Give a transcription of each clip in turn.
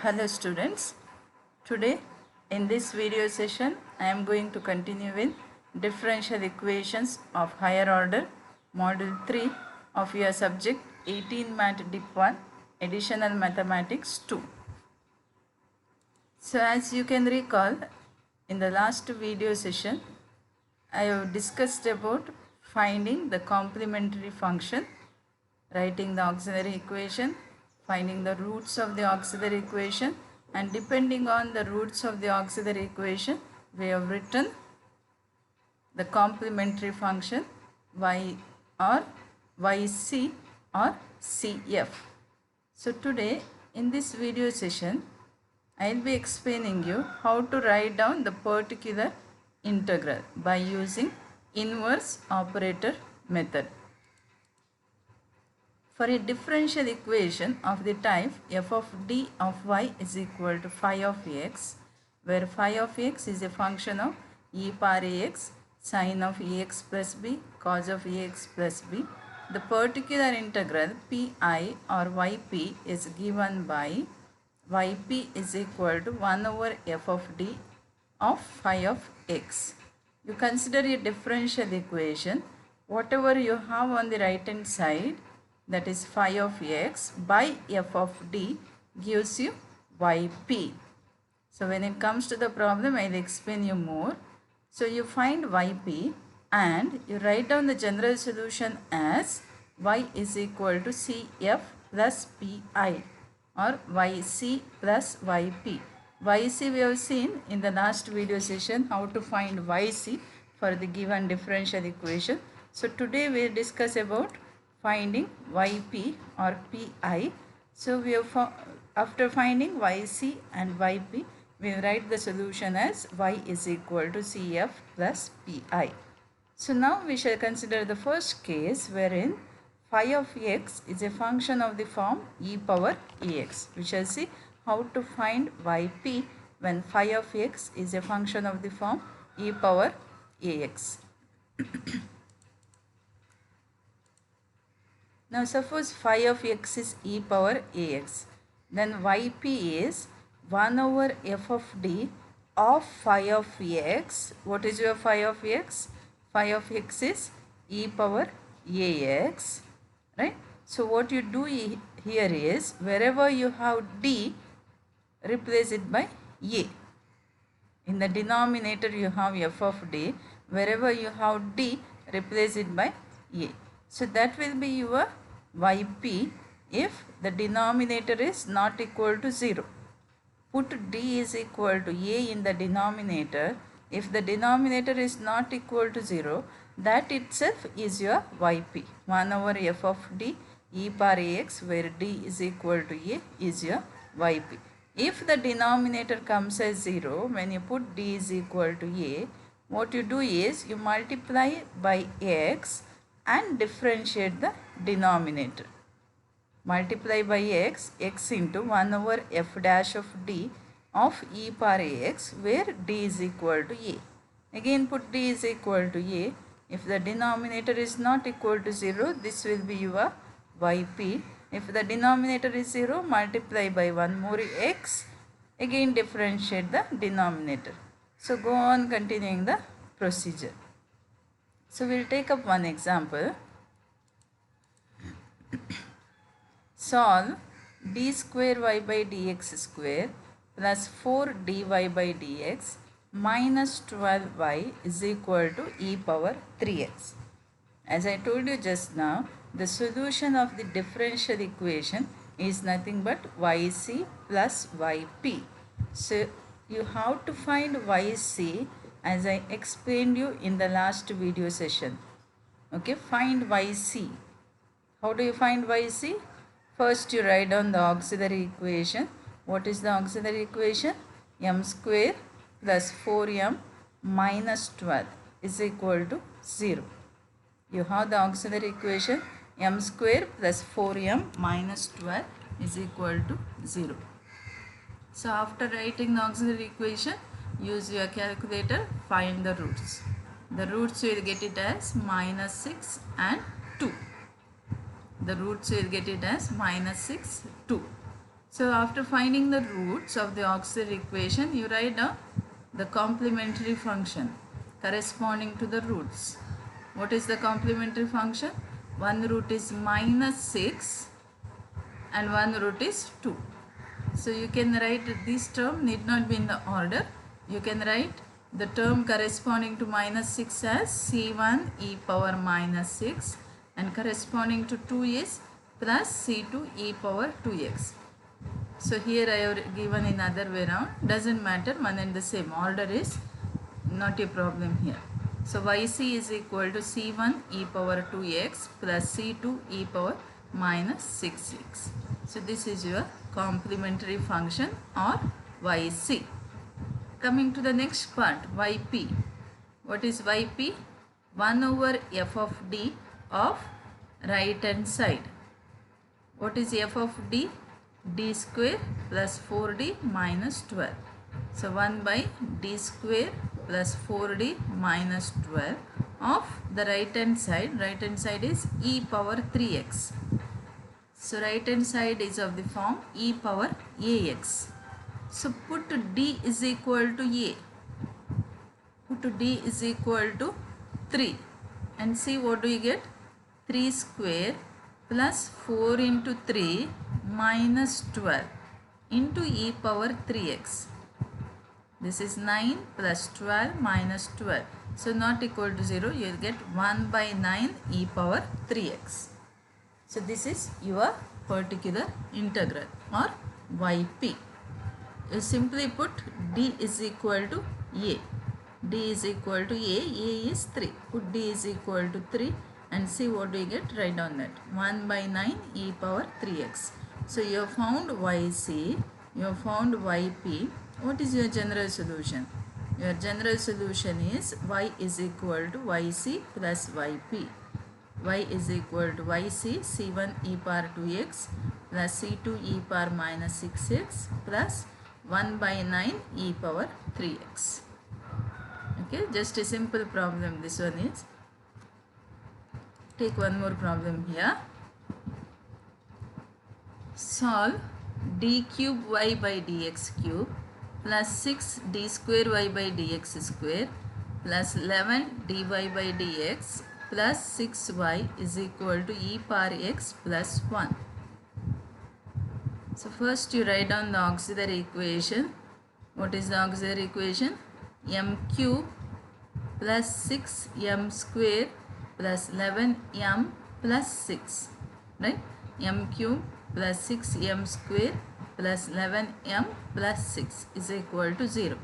Hello students, today in this video session I am going to continue with differential equations of higher order module 3 of your subject 18 Math Dip 1 additional mathematics 2. So as you can recall, in the last video session I have discussed about finding the complementary function, writing the auxiliary equation, finding the roots of the auxiliary equation, and depending on the roots of the auxiliary equation we have written the complementary function y or yc or cf. So today in this video session I will be explaining you how to write down the particular integral by using inverse operator method. For a differential equation of the type f of d of y is equal to phi of x, where phi of x is a function of e power ax, sin of ax plus b, cos of ax plus b, the particular integral pi or yp is given by yp is equal to 1 over f of d of phi of x. You consider a differential equation, whatever you have on the right hand side, that is phi of x by f of d gives you yp. So when it comes to the problem, I will explain you more. So you find yp and you write down the general solution as y is equal to cf plus pi or yc plus yp. yc we have seen in the last video session how to find yc for the given differential equation. So today we will discuss about finding yp or pi. So we have after finding yc and yp, we will write the solution as y is equal to cf plus pi. So now we shall consider the first case wherein phi of x is a function of the form e power ax. We shall see how to find yp when phi of x is a function of the form e power ax. Now suppose phi of x is e power ax, then yp is 1 over f of d of phi of x. What is your phi of x? Phi of x is e power ax, right? So what you do here is, wherever you have d, replace it by a. In the denominator you have f of d, wherever you have d, replace it by a. So that will be your yp if the denominator is not equal to 0. Put d is equal to a in the denominator. If the denominator is not equal to 0, that itself is your yp. 1 over f of d e power ax, where d is equal to a, is your yp. If the denominator comes as 0, when you put d is equal to a, what you do is you multiply by x and differentiate the denominator. Multiply by x into 1 over f dash of d of e power ax, where d is equal to a. Again put d is equal to a. If the denominator is not equal to 0, this will be your yp. If the denominator is 0, multiply by 1 more x. Again differentiate the denominator. So go on continuing the procedure. So we will take up one example. Solve d square y by dx square plus 4 dy by dx minus 12y is equal to e power 3x. As I told you just now, the solution of the differential equation is nothing but yc plus yp. So you have to find yc as I explained you in the last video session. Okay, find yc. How do you find yc? First you write down the auxiliary equation. What is the auxiliary equation? M square plus 4m minus 12 is equal to 0. You have the auxiliary equation m square plus 4m minus 12 is equal to 0. So after writing the auxiliary equation, use your calculator, find the roots. The roots you will get it as minus 6 and 2. The roots you will get it as minus 6, 2. So after finding the roots of the auxiliary equation, you write down the complementary function corresponding to the roots. What is the complementary function? One root is minus 6 and one root is 2. So you can write this term need not be in the order. You can write the term corresponding to minus 6 as C1 e power minus 6 and corresponding to 2 is plus C2 e power 2x. So here I have given in other way around, doesn't matter, one and the same, order is not a problem here. So yc is equal to c1 e power 2x plus c2 e power minus 6x. So this is your complementary function or yc. Coming to the next part, yp. What is yp? 1 over f of d of right hand side. What is f of d? D square plus 4d minus 12. So 1 by d square plus 4d minus 12 of the right hand side. Right hand side is e power 3x. So right hand side is of the form e power ax. So put d is equal to a. Put d is equal to 3 and see what do you get? 3 square plus 4 into 3 minus 12 into e power 3x. This is 9 plus 12 minus 12. So not equal to 0. You will get 1 by 9 e power 3x. So this is your particular integral or yp. You simply put d is equal to a. D is equal to a is 3. Put d is equal to 3 and see what we get. Write down that 1 by 9 e power 3x. So you have found yc, you have found yp. What is your general solution? Your general solution is y is equal to yc plus yp. Y is equal to yc c1 e power 2x plus c2 e power minus 6x plus 1 by 9 e power 3x. Okay, just a simple problem this one is. Take one more problem here. Solve d cube y by dx cube plus 6 d square y by dx square plus 11 dy by dx plus 6y is equal to e power x plus 1. So first you write down the auxiliary equation. What is the auxiliary equation? M cube plus 6m square plus 11m plus 6, right? M cube plus 6m square plus 11m plus 6 is equal to 0.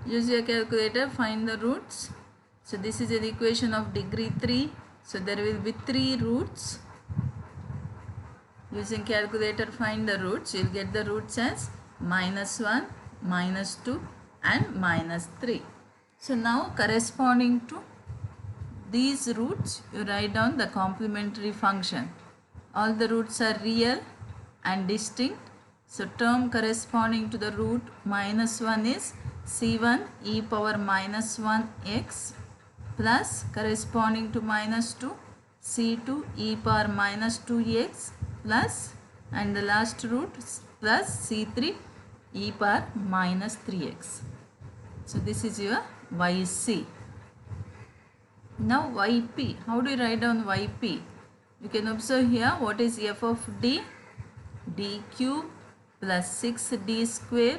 Use your calculator, find the roots. So this is an equation of degree 3. So there will be 3 roots. Using calculator, find the roots. You will get the roots as minus 1, minus 2 and minus 3. So now corresponding to these roots, you write down the complementary function. All the roots are real and distinct. So term corresponding to the root minus 1 is c1 e power minus 1x plus corresponding to minus 2 c2 e power minus 2x plus and the last root plus c3 e power minus 3x. So this is your yc. Now yp, how do you write down yp? You can observe here what is f of d? D cube plus 6d square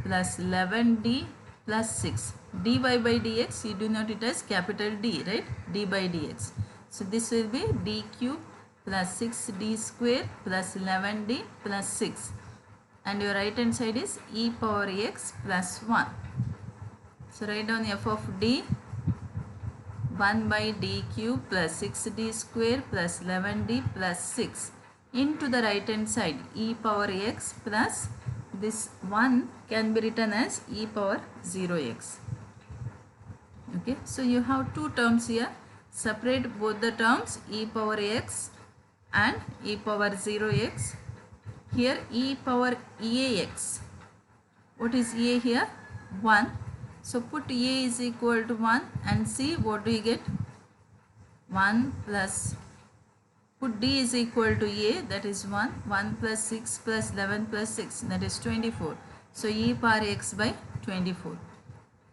plus 11d plus 6. dy by dx, you denote it as capital D, right? D by dx. So this will be d cube plus 6d square plus 11d plus 6. And your right hand side is e power x plus 1. So write down f of d, 1 by d cube plus 6d square plus 11d plus 6 into the right hand side e power x plus this 1 can be written as e power 0x. Okay, so you have two terms here. Separate both the terms e power x and e power 0x. Here e power ax. What is a here? 1. So put a is equal to 1 and see what do you get? 1 plus put d is equal to a, that is 1. 1 plus 6 plus 11 plus 6, that is 24. So e power x by 24.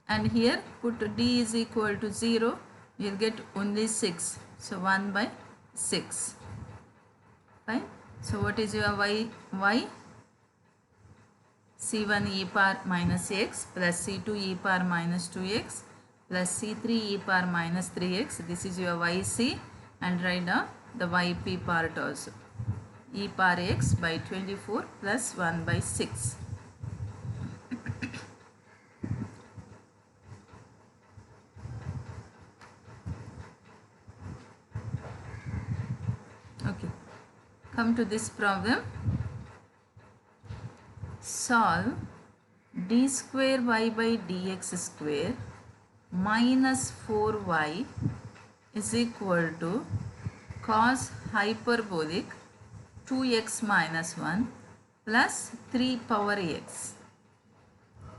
And here put d is equal to 0, you will get only 6. So 1 by 6. Fine. So what is your y? C1 e power minus x plus C2 e power minus 2x plus C3 e power minus 3x. This is your yc, and write down the yp part also. E power x by 24 plus 1 by 6. Okay. Come to this problem. Solve d square y by dx square minus 4y is equal to cos hyperbolic 2x minus 1 plus 3 power x.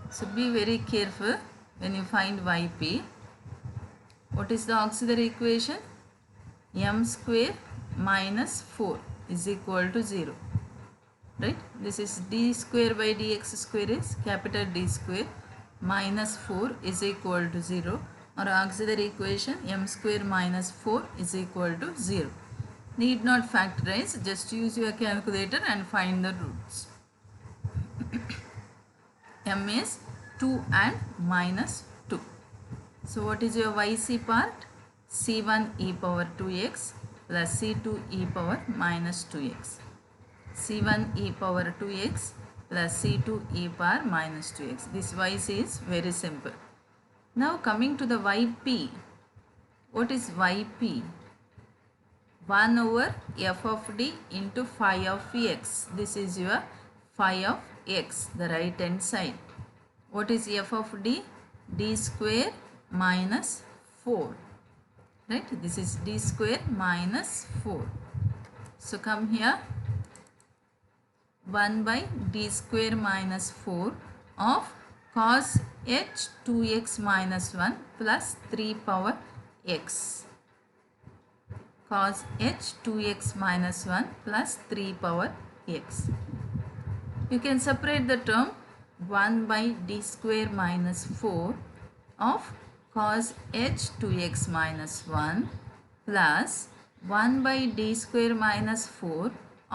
So be very careful when you find yp. What is the auxiliary equation? M square minus 4 is equal to 0. Right? This is d square by dx square is capital D square minus 4 is equal to 0, or auxiliary equation m square minus 4 is equal to 0. Need not factorize, just use your calculator and find the roots. M is 2 and minus 2. So what is your yc part? C1 e power 2x plus C2 e power minus 2x. C1 e power 2x plus C2 e power minus 2x. This yc is very simple. Now coming to the yp. What is yp? 1 over f of d into phi of x. This is your phi of x, the right hand side. What is f of d? D square minus 4. Right? This is d square minus 4. So come here. 1 by d square minus 4 of cos h 2x minus 1 plus 3 power x. Cos h 2x minus 1 plus 3 power x. You can separate the term 1 by d square minus 4 of cos h 2x minus 1 plus 1 by d square minus 4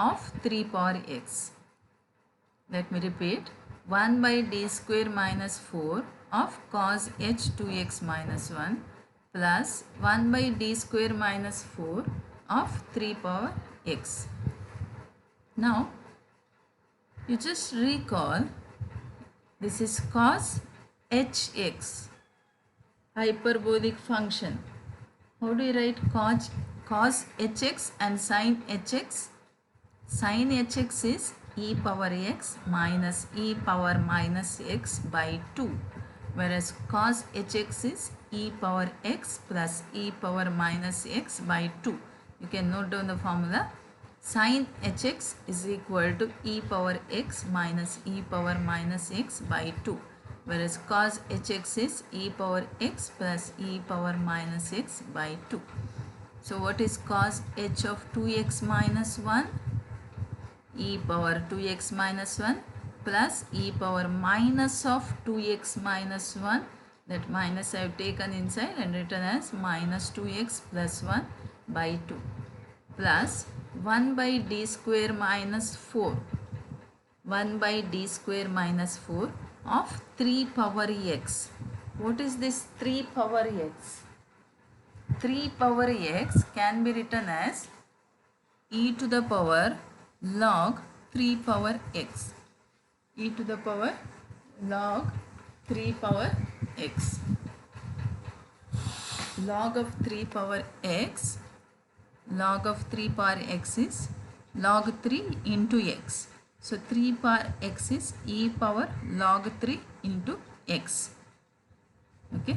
of 3 power x. Let me repeat. 1 by d square minus 4 of cos h 2x minus 1 plus 1 by d square minus 4 of 3 power x. Now, you just recall, this is cos hx, hyperbolic function. How do you write cos hx and sin hx? Sin hx is e power x minus e power minus x by 2, whereas cos hx is e power x plus e power minus x by 2. You can note down the formula. Sin hx is equal to e power x minus e power minus x by 2, whereas cos hx is e power x plus e power minus x by 2. So what is cos h of 2x minus 1? E power 2x minus 1 plus e power minus of 2x minus 1, that minus I have taken inside and written as minus 2x plus 1 by 2, plus 1 by d square minus 4, 1 by d square minus 4 of 3 power x. What is this 3 power x? 3 power x can be written as e to the power log 3 power x. E to the power log 3 power x. Log of 3 power x. Log of 3 power x is log 3 into x. So 3 power x is e power log 3 into x. Okay.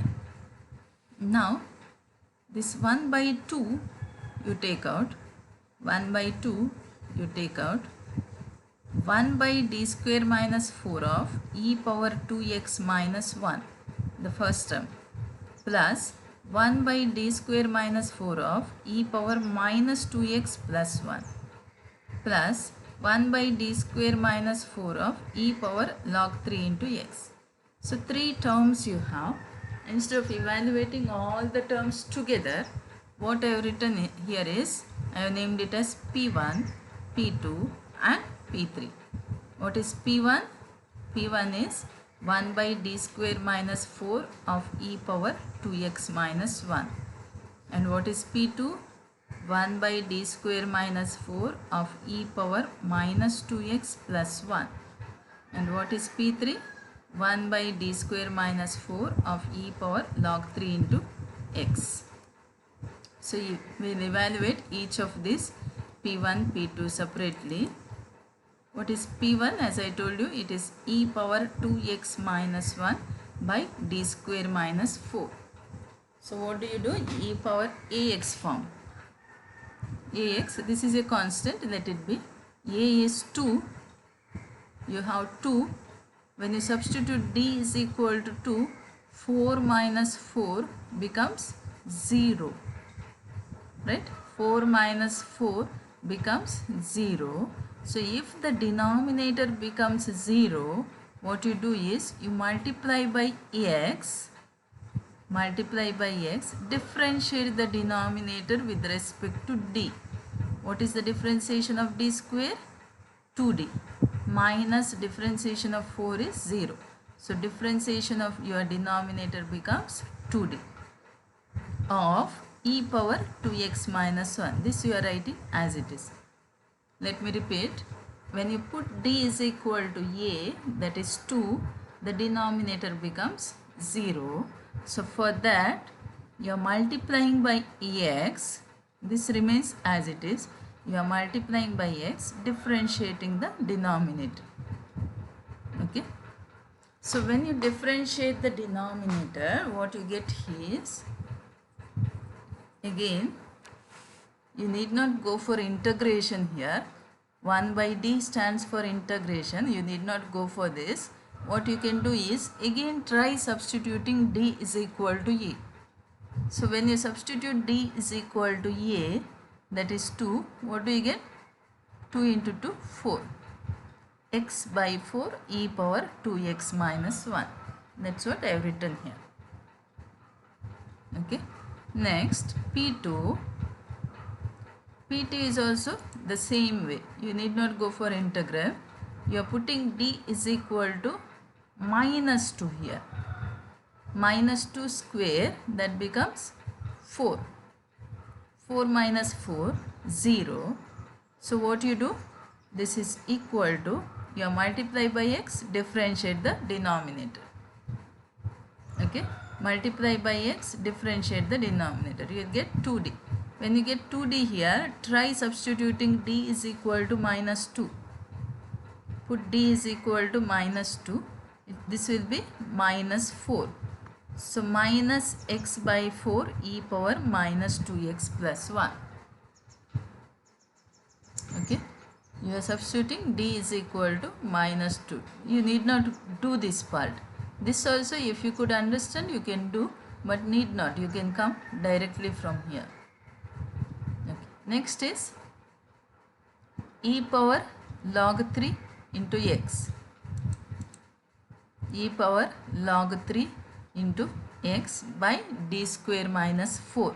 Now this 1 by 2 you take out. 1 by 2 you take out. 1 by d square minus 4 of e power 2x minus 1, the first term, plus 1 by d square minus 4 of e power minus 2x plus 1 plus 1 by d square minus 4 of e power log 3 into x. So 3 terms you have. Instead of evaluating all the terms together, what I have written here is, I have named it as P1, P2 and P3. What is P1? P1 is 1 by d square minus 4 of e power 2x minus 1. And what is P2? 1 by d square minus 4 of e power minus 2x plus 1. And what is P3? 1 by d square minus 4 of e power log 3 into x. So we will evaluate each of these P1, P2 separately. What is P1? As I told you, it is e power 2x minus 1 by d square minus 4. So what do you do? E power ax form. Ax, this is a constant, let it be. A is 2. You have 2. When you substitute d is equal to 2, 4 minus 4 becomes 0. Right? 4 minus 4 becomes 0. So if the denominator becomes 0, what you do is you multiply by x, differentiate the denominator with respect to d. What is the differentiation of d square? 2d. Minus differentiation of 4 is 0. So differentiation of your denominator becomes 2d of e power 2x minus 1. This you are writing as it is. Let me repeat. When you put d is equal to a, that is 2, the denominator becomes 0. So for that, you are multiplying by x. This remains as it is. You are multiplying by x, differentiating the denominator. Okay. So when you differentiate the denominator, what you get is, again, you need not go for integration here. 1 by d stands for integration. You need not go for this. What you can do is, again try substituting d is equal to a. So when you substitute d is equal to a, that is 2, what do you get? 2 into 2, 4. X by 4 e power 2x minus 1. That's what I have written here. Okay. Next, P2. P2 is also the same way. You need not go for integral. You are putting d is equal to minus 2 here. Minus 2 square, that becomes 4. 4 minus 4, 0. So what you do? This is equal to, you multiply by x, differentiate the denominator. Okay. Multiply by x, differentiate the denominator. You will get 2d. When you get 2d here, try substituting d is equal to minus 2. Put d is equal to minus 2. This will be minus 4. So minus x by 4 e power minus 2x plus 1. Okay. You are substituting d is equal to minus 2. You need not do this part. This also, if you could understand, you can do, but need not. You can come directly from here. Okay. Next is e power log 3 into x. E power log 3 into x by d square minus 4.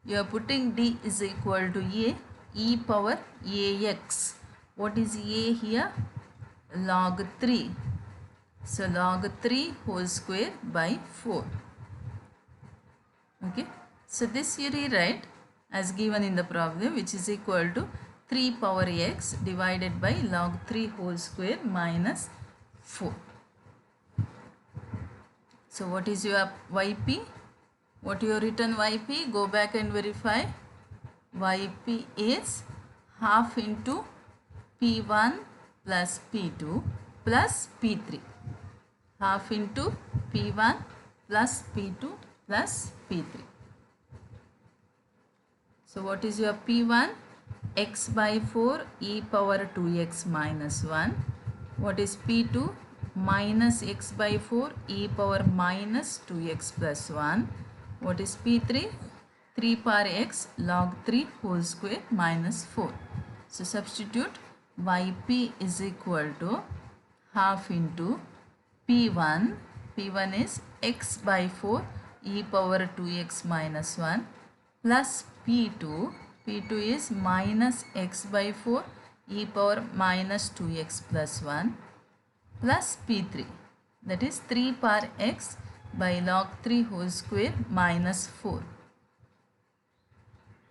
You are putting d is equal to a, e power ax. What is a here? Log 3. So log 3 whole square by 4. Okay. So this you rewrite as given in the problem, which is equal to 3 power x divided by log 3 whole square minus 4. So what is your yp? What you have written yp? Go back and verify. Yp is half into p1 plus p2 plus p3. Half into p1 plus p2 plus p3. So what is your p1? X by 4 e power 2x minus 1. What is p2? Minus x by 4 e power minus 2x plus 1. What is P3? 3 power x log 3 whole square minus 4. So substitute yp is equal to half into P1. P1 is x by 4 e power 2x minus 1 plus P2. P2 is minus x by 4 e power minus 2x plus 1 plus P3, that is 3 power x by log 3 whole square minus 4.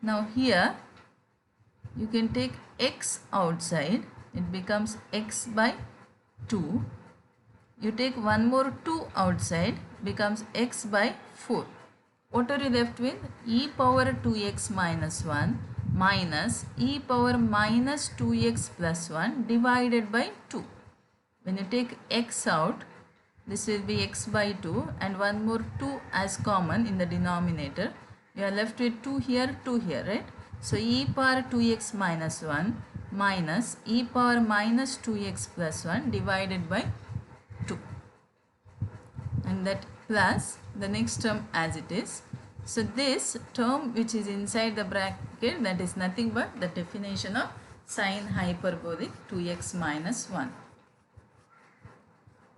Now here you can take x outside, it becomes x by 2. You take one more 2 outside, becomes x by 4. What are you left with? E power 2x minus 1 minus e power minus 2x plus 1 divided by 2. When you take x out, this will be x by 2 and one more 2 as common in the denominator. You are left with 2 here, right? So e power 2x minus 1 minus e power minus 2x plus 1 divided by 2. And that plus the next term as it is. So this term which is inside the bracket, that is nothing but the definition of sine hyperbolic 2x minus 1.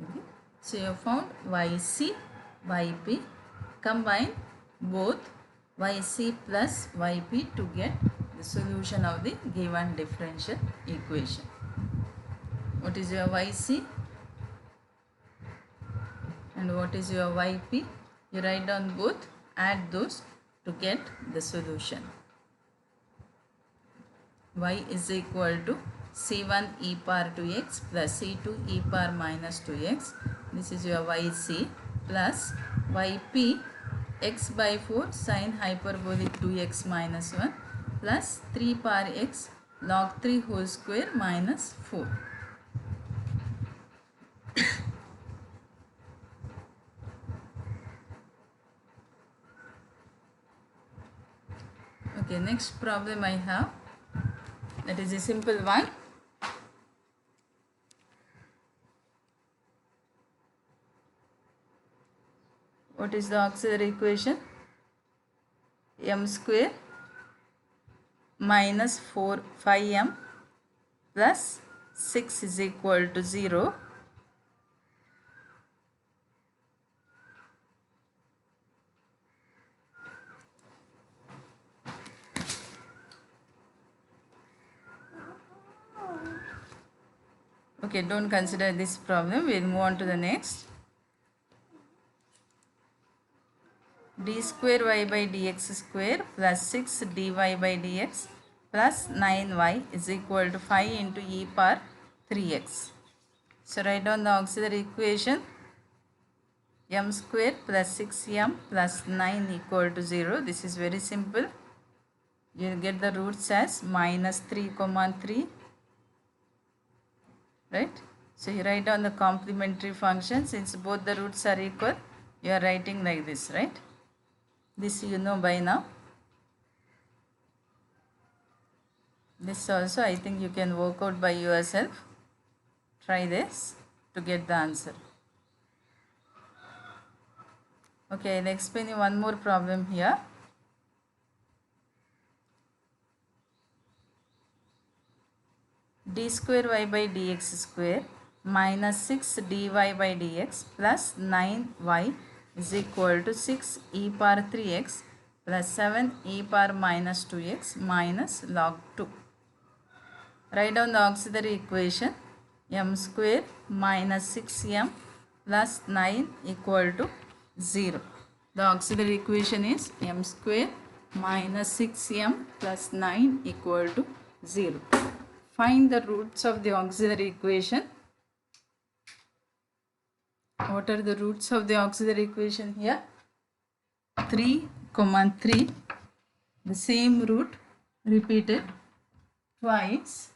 Okay. So you have found yc, yp, combine both yc plus yp to get the solution of the given differential equation. What is your yc and what is your yp? You write down both, add those to get the solution. Y is equal to c1 e power 2x plus c2 e power minus 2x. This is your yc plus yp x by 4 sine hyperbolic 2x minus 1 plus 3 power x log 3 whole square minus 4. Okay, next problem I have, that is a simple one. What is the auxiliary equation? M square minus 5m plus 6 is equal to 0. Okay, don't consider this problem. We'll move on to the next. D square y by dx square plus 6 dy by dx plus 9y is equal to 5 into e power 3x. So write down the auxiliary equation. M square plus 6m plus 9 equal to 0. This is very simple. You will get the roots as minus 3 comma 3. Right? So you write down the complementary function. Since both the roots are equal, you are writing like this, right? This you know by now. This also I think you can work out by yourself. Try this to get the answer. Okay, I'll explain you one more problem here. D square y by dx square minus 6 dy by dx plus 9y is equal to 6 e power 3x plus 7 e power minus 2x minus log 2. Write down the auxiliary equation. M square minus 6m plus 9 equal to 0. The auxiliary equation is m square minus 6m plus 9 equal to 0. Find the roots of the auxiliary equation. What are the roots of the auxiliary equation here? 3, 3. The same root repeated twice.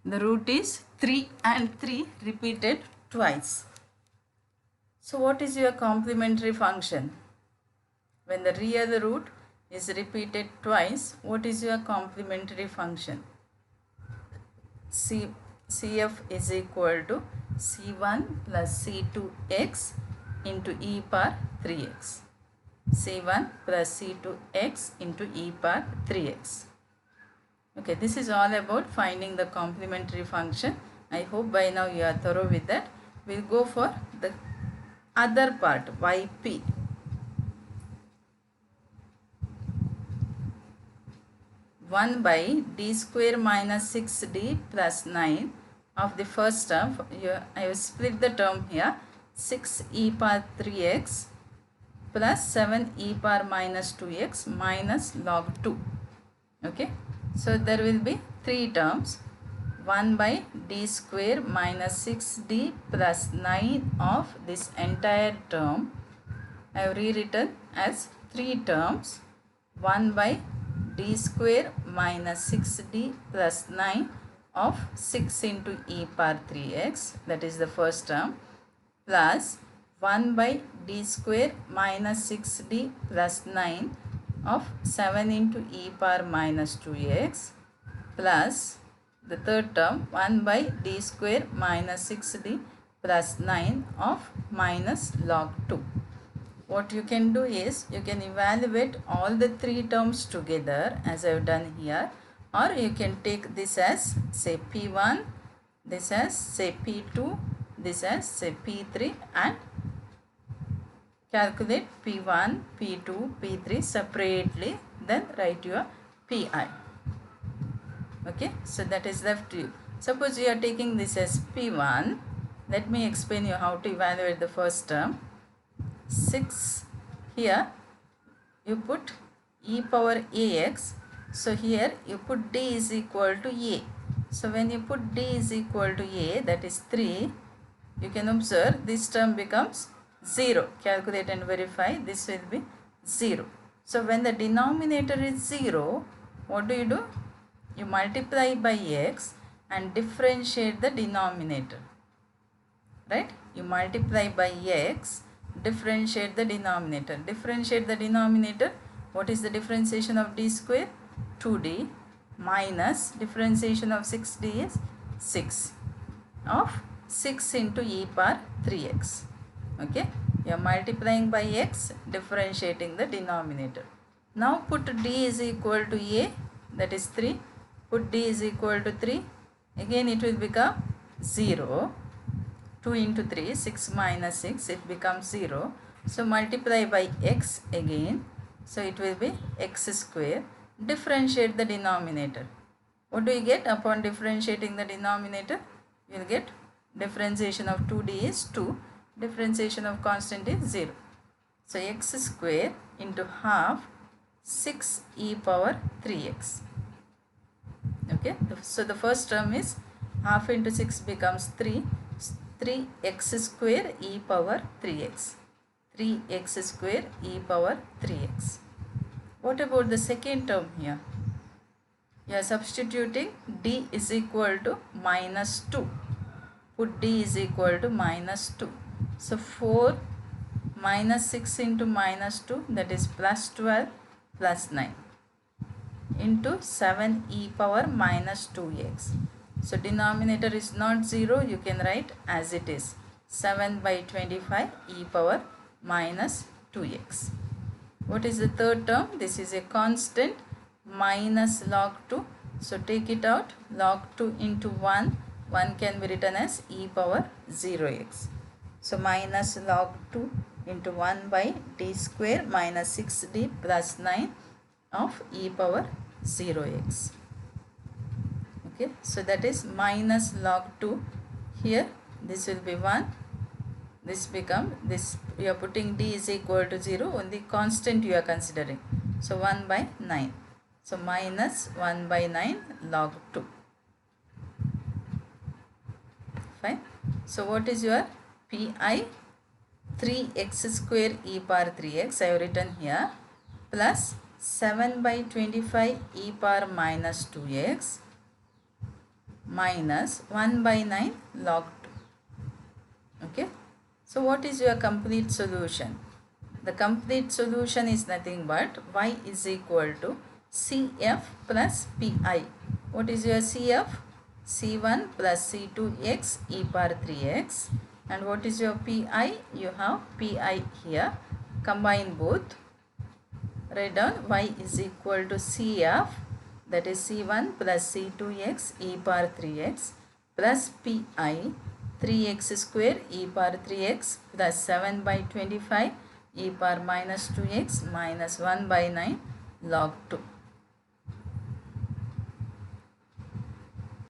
The root is 3 and 3 repeated twice. So what is your complementary function? When the real root is repeated twice, what is your complementary function? CF is equal to C1 plus C2x into e power 3x. C1 plus C2x into e power 3x. Okay, this is all about finding the complementary function. I hope by now you are thorough with that. We'll go for the other part, yp. 1 by d square minus 6d plus 9 of the first term. I will split the term here. 6 e power 3x plus 7 e power minus 2x minus log 2. Okay, so there will be 3 terms. 1 by d square minus 6d plus 9 of this entire term I have rewritten as 3 terms. 1 by d square minus 6d plus 9 of 6 into e power 3x, that is the first term, plus 1 by d square minus 6d plus 9 of 7 into e power minus 2x, plus the third term 1 by d square minus 6d plus 9 of minus log 2. What you can do is you can evaluate all the 3 terms together as I have done here, or you can take this as say P1, this as say P2, this as say P3, and calculate P1, P2, P3 separately, then write your Pi. Okay, so that is left to you. Suppose you are taking this as P1. Let me explain you how to evaluate the first term. 6, here you put e power ax, so here you put d is equal to a. So when you put d is equal to a, that is 3, you can observe this term becomes 0. Calculate and verify, this will be 0. So when the denominator is 0, what do? You multiply by x and differentiate the denominator, right? You multiply by x, differentiate the denominator. Differentiate the denominator. What is the differentiation of d square? 2d minus differentiation of 6d is 6 of 6 into e power 3x. Okay, you are multiplying by x, differentiating the denominator. Now put d is equal to a, that is 3. Put d is equal to 3. Again it will become 0. 2 into 3, 6 minus 6, it becomes 0. So multiply by x again. So it will be x square. Differentiate the denominator. What do you get upon differentiating the denominator? You will get differentiation of 2d is 2. Differentiation of constant is 0. So x square into half 6 e power 3x. Okay, so the first term is half into 6 becomes 3. 3x square e power 3x. 3x square e power 3x. What about the second term here? You are substituting d is equal to minus 2. Put d is equal to minus 2. So 4 minus 6 into minus 2, that is plus 12 plus 9 into 7 e power minus 2x. So denominator is not 0, you can write as it is. 7 by 25 e power minus 2x. What is the third term? This is a constant minus log 2. So take it out. Log 2 into 1. 1 can be written as e power 0x. So minus log 2 into 1 by d square minus 6d plus 9 of e power 0x. Okay, so that is minus log 2. Here this will be 1. This become this, you are putting d is equal to 0, only constant you are considering. So 1 by 9. So minus 1 by 9 log 2. Fine. So what is your Pi? 3x square e power 3x I have written here, plus 7 by 25 e power minus 2x minus 1 by 9 log 2. Okay. So what is your complete solution? The complete solution is nothing but y is equal to CF plus Pi. What is your CF? C1 plus C2x e power 3x And what is your pi? You have pi here. Combine both. Write down y is equal to cf, that is c1 plus c2x e power 3x plus pi 3x square e power 3x plus 7 by 25 e power minus 2x minus 1 by 9 log 2.